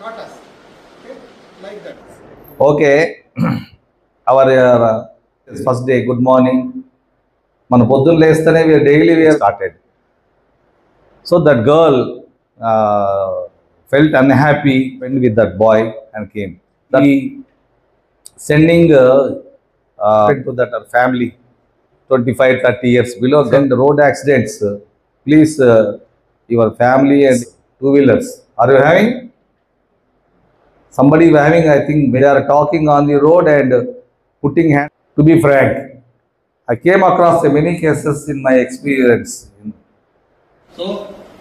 not us. Okay, like that. Okay, our first day, good morning. మన పొద్దున్న లేస్తేనే daily we started. So that girl felt unhappy when with that boy and came. He sending to that her family 25-30 years below. Then the road accidents. Please, your family and two-wheelers. Are you having? Somebody having, I think they are talking on the road and putting hand. To be frank, I came across many cases in my experience. So,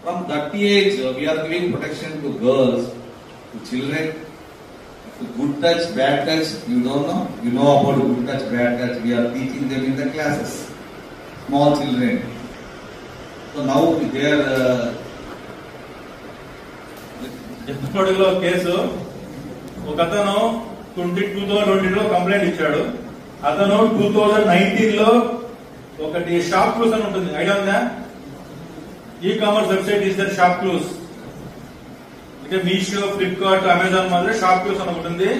from that age, we are giving protection to girls, to children, to good touch, bad touch. You don't know. You know about good touch, bad touch. We are teaching them in the classes. Small children. So now they are. ఎప్పటిలో case ఒక అతను 2020లో complaint ఇచ్చాడు. అతను 2019లో ఒకటి shop clues అని ఉంటుంది, idea ఉందా? E-commerce website is that ShopClues. అంటే మీషో, ఫ్లిప్కార్ట్, అమెజాన్ మాదిరి షాప్ క్లూస్ అని ఒకటి ఉంది.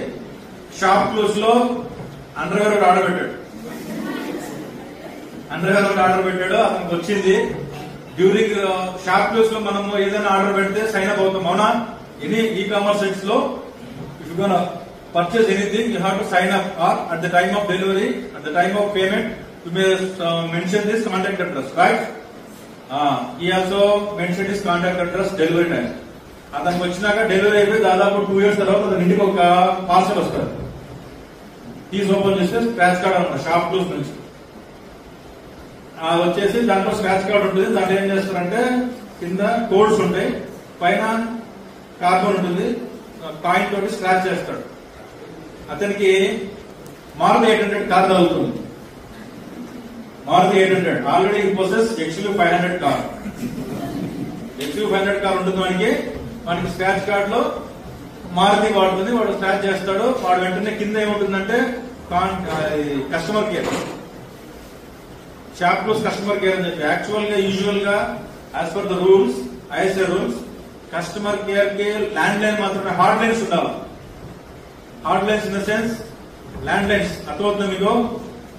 షాప్ క్లూస్ లో అండర్వేర్ ఆర్డర్ పెట్టాడు. అతనికి వచ్చింది. డ్యూరింగ్ షాప్ క్లూస్ లో మనం ఏదైనా ఆర్డర్ పెడితే సైన్ అప్ అవుతాం, అవునా? ఇది ఈ-కామర్స్ సైట్స్ లో if you gonna purchase anything, you have to sign up, or at the time of delivery, at the time of payment, you may mention this contact address, right? He also mentioned his contact address, delivery time. అతనికి వచ్చినాక delivery అయిపోయి దాదాపు 2 years తర్వాత అతని ఇంటికి ఒక parcel వస్తారు. తీసి ఓపెన్ చేస్తే స్క్రాచ్ కార్డ్ అనమాట, షాప్ క్లూస్ నుంచి వచ్చేసి దాంట్లో స్క్రాచ్ కార్డ్ ఉంటుంది. దాంట్లో ఏం చేస్తారంటే కింద కోడ్స్ ఉంటాయి, పైన కార్బన్ ఉంటుంది, కాయిన్ తోటి స్క్రాచ్ చేస్తాడు. అతనికి మారుతి 800 కార్ తగులుతుంది. Maruti 800 already possess XUV 500 car. XUV 500 car ఉంటుంది మనకి స్క్రాచ్ కార్డ్ లో మారుతి వాడుతుంది. వాడు స్క్రాచ్ చేస్తాడు. వాడు వెంటనే కింద ఏముంటుందంటే customer care, ShopClues customer care అని చెప్పి. యాక్చువల్ గా యూజువల్ గా as per the rules, ISA rules, customer care కి ల్యాండ్ లైన్ మాత్రమే, హార్డ్ లైన్స్ ఉండాలి. Hard lines in the sense land lines. అర్థమవుతుంది మీకు?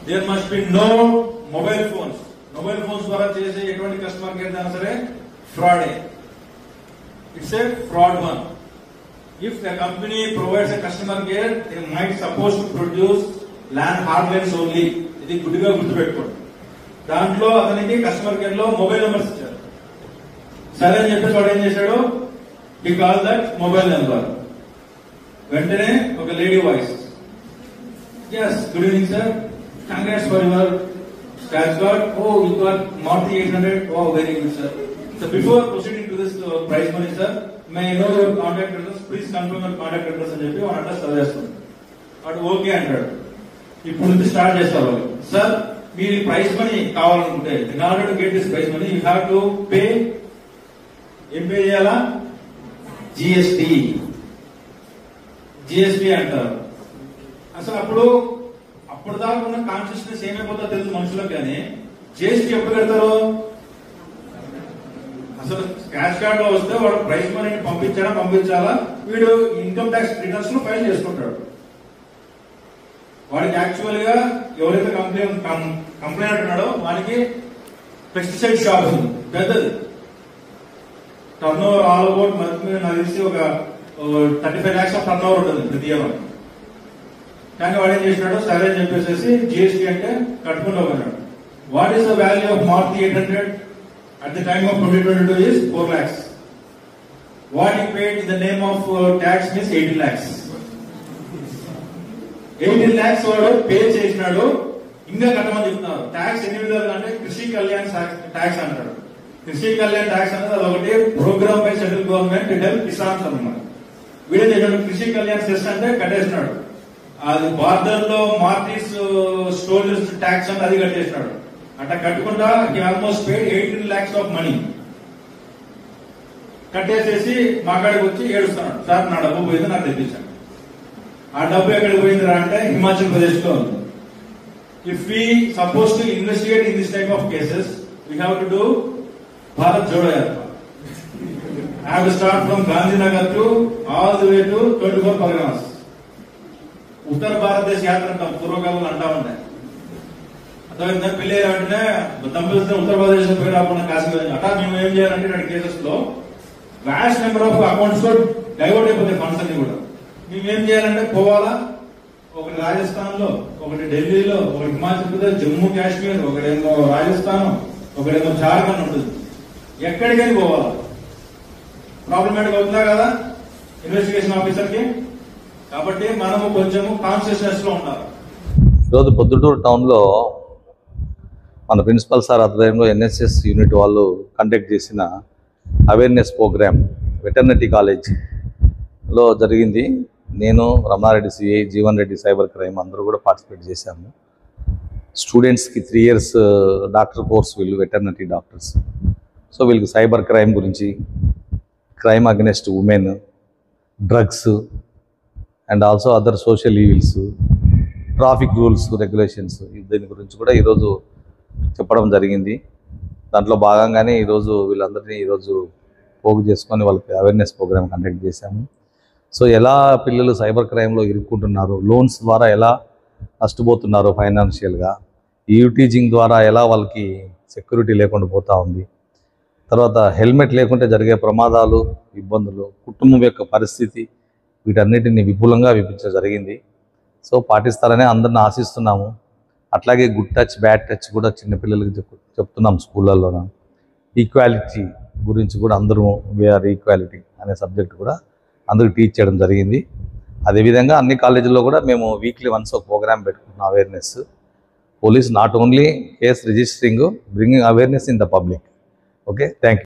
There must be no mobile phones. Mobile phones ద్వారా చేసే ఎటువంటి కస్టమర్ కేర్ అయినా సరే ఫ్రాడే. It's a fraud one. If the company provides a customer care, they might suppose to produce land hard lines only. ఇది గుడ్డిగా గుర్తుపెట్టుకోండి. దాంట్లో అతనికి కస్టమర్ కేర్ లో మొబైల్ నెంబర్స్ ఇచ్చారు. సరే అని చెప్పేసి వాడు ఏం చేశాడు, he called that mobile number. వెంటనే ఒక lady voice, yes, good evening sir, congrats for your scratch card. Oh, you got Maruti 800. Oh, very good sir. So before proceeding to this prize money sir, may I know your contact address? Please confirm your contact address అని చెప్పి వాడు address చదివేస్తాడు. వాడు okay అంటాడు. ఇప్పుడు నుంచి start చేస్తారు వాళ్ళు. Sir, మీరు ప్రైజ్ మనీ కావాలనుకుంటే, in order to get this prize money you have to pay. ఏం పే చేయాలా? జిఎస్టీ అంటారు. అసలు అప్పుడు దాకా ఉన్న కాన్షియస్నెస్ ఏమైపోతుందో తెలుసు మనుషులకు, కానీ జిఎస్టీ ఎప్పుడు పెడతారు? అసలు స్క్రాచ్ కార్డ్ లో వస్తే వాడు ప్రైజ్ మనీని పంపించాలా, వీడు ఇన్కమ్ ట్యాక్స్ రిటర్న్స్ లో ఫైల్ చేసుకుంటాడు. వాడికి యాక్చువల్ గా ఎవరైతే కంప్లైంట్ ఉన్నాడో వానికి పెస్టిసైడ్ షాప్ ఉంది, పెద్దది. టర్న్ ఓవర్ ఆల్ అబౌట్ నాకు తెలిసి ఒక 35 lakhs ఆఫ్ టర్న్ ఓవర్ ఉంటుంది ప్రతి ఇయర్. కానీ వాడు ఏం చేసినాడు, సరే అని చెప్పేసి జిఎస్టీ అంటే కట్టుకుంటూ ఉన్నాడు. What is the value of Maruti 800 at the time of 2022 is 4 lakhs. What he paid in the name of tax means 18 lakhs. 18 lakhs వాడు పే చేసినాడు. ఇంకా కట్టమని చెప్తున్నారు. ట్యాక్స్ ఎన్ని విధాలుగా అంటే కృషి కళ్యాణ్ ట్యాక్స్ అంటాడు. కృషి కళ్యాణ్ ట్యాక్స్ అనేది అదొకటి program by central government to help kisans అన్నమాట. వీడే చేసినాడు కృషి కళ్యాణ్ సెస్ అంటే కట్టేసినాడు. అది బార్డర్ లో మార్టీస్ స్టోరేజ్ ట్యాక్స్ అంటే అది కట్టేసినాడు. అట్లా కట్టుకుంటా he almost paid 18 lakhs of money. కట్టేసేసి మా కాడికి వచ్చి ఏడుస్తున్నాడు, సార్ నా డబ్బు పోయింది, నాకు తెప్పించాను. ఆ డబ్బు ఎక్కడికి పోయిందిరా అంటే హిమాచల్ ప్రదేశ్ లో ఉంది. If we suppose to investigate in this type of cases, we have to do Bharat Jodo Yatra. I have to start from Gandhinagar to all the way to 24 Parganas. ఉత్తర భారతదేశ యాత్ర అంటాం, పూర్వకాలంలో అంటా ఉంటాయి. అర్థమైందా? పెళ్లి అంటే దంపతులతో ఉత్తరప్రదేశ్ పోయి రాకుండా కాశ్మీర్ అట్టా మేము ఏం చేయాలంటే ఇలాంటి కేసెస్ లో వ్యాస్ట్ నెంబర్ ఆఫ్ అకౌంట్స్ లో డైవర్ట్ అయిపోతాయి ఫండ్స్ అన్ని కూడా. మేము ఏం చేయాలంటే పోవాలా, ఒకటి రాజస్థాన్ లో, ఒకటి ఢిల్లీలో, ఒకటి హిమాచల్ ప్రదేశ్, జమ్మూ కాశ్మీర్, ఒకటేమో రాజస్థాన్, ఒకటేమో జార్ఖండ్ ఉంటుంది. ఎక్కడికైనా పోవాలా. ప్రాబ్లమేటిక్ అవుతుందా కదా ఇన్వెస్టిగేషన్ ఆఫీసర్ కి? కాబట్టి మనము కొంచెము కాన్షియస్నెస్ లో ఉండాలి. ఈరోజు పొద్దుటూరు టౌన్లో మన ప్రిన్సిపల్ సార్ ఆధ్వర్యంలో ఎన్ఎస్ఎస్ యూనిట్ వాళ్ళు కండక్ట్ చేసిన అవేర్నెస్ ప్రోగ్రామ్ వెటర్నరీ కాలేజ్లో జరిగింది. నేను, Ramana Reddy CI, Jeevan Reddy cyber crime అందరూ కూడా పార్టిసిపేట్ చేశాము. స్టూడెంట్స్కి 3 years డాక్టర్ కోర్స్, వీళ్ళు వెటర్నరీ డాక్టర్స్. సో వీళ్ళకి సైబర్ క్రైమ్ గురించి, crime against women, drugs and also other social evils, traffic rules, regulations, దీని గురించి కూడా ఈరోజు చెప్పడం జరిగింది. దాంట్లో భాగంగానే ఈరోజు వీళ్ళందరినీ ఈరోజు పోగు చేసుకొని వాళ్ళకి అవేర్నెస్ ప్రోగ్రామ్ కండక్ట్ చేశాము. సో ఎలా పిల్లలు సైబర్ క్రైమ్లో ఇరుక్కుంటున్నారు, లోన్స్ ద్వారా ఎలా నష్టపోతున్నారు ఫైనాన్షియల్గా, టీచింగ్ ద్వారా ఎలా వాళ్ళకి సెక్యూరిటీ లేకుండా పోతూ ఉంది, తర్వాత హెల్మెట్ లేకుంటే జరిగే ప్రమాదాలు, ఇబ్బందులు, కుటుంబం యొక్క పరిస్థితి, వీటన్నిటిని విపులంగా వివరించడం జరిగింది. సో పాటిస్తారనే అందరిని ఆశిస్తున్నాము. అట్లాగే గుడ్ టచ్, బ్యాడ్ టచ్ కూడా చిన్నపిల్లలకి చెప్తున్నాం స్కూళ్ళల్లోన. ఈక్వాలిటీ గురించి కూడా అందరూ వీఆర్ ఈక్వాలిటీ అనే సబ్జెక్ట్ కూడా అందరికి టీచ్ చేయడం జరిగింది. అదేవిధంగా అన్ని కాలేజీల్లో కూడా మేము వీక్లీ వన్స్ ఒక ప్రోగ్రామ్ పెట్టుకుంటున్నాం awareness. Police not only case registering, bringing awareness in the public. Okay, thank you.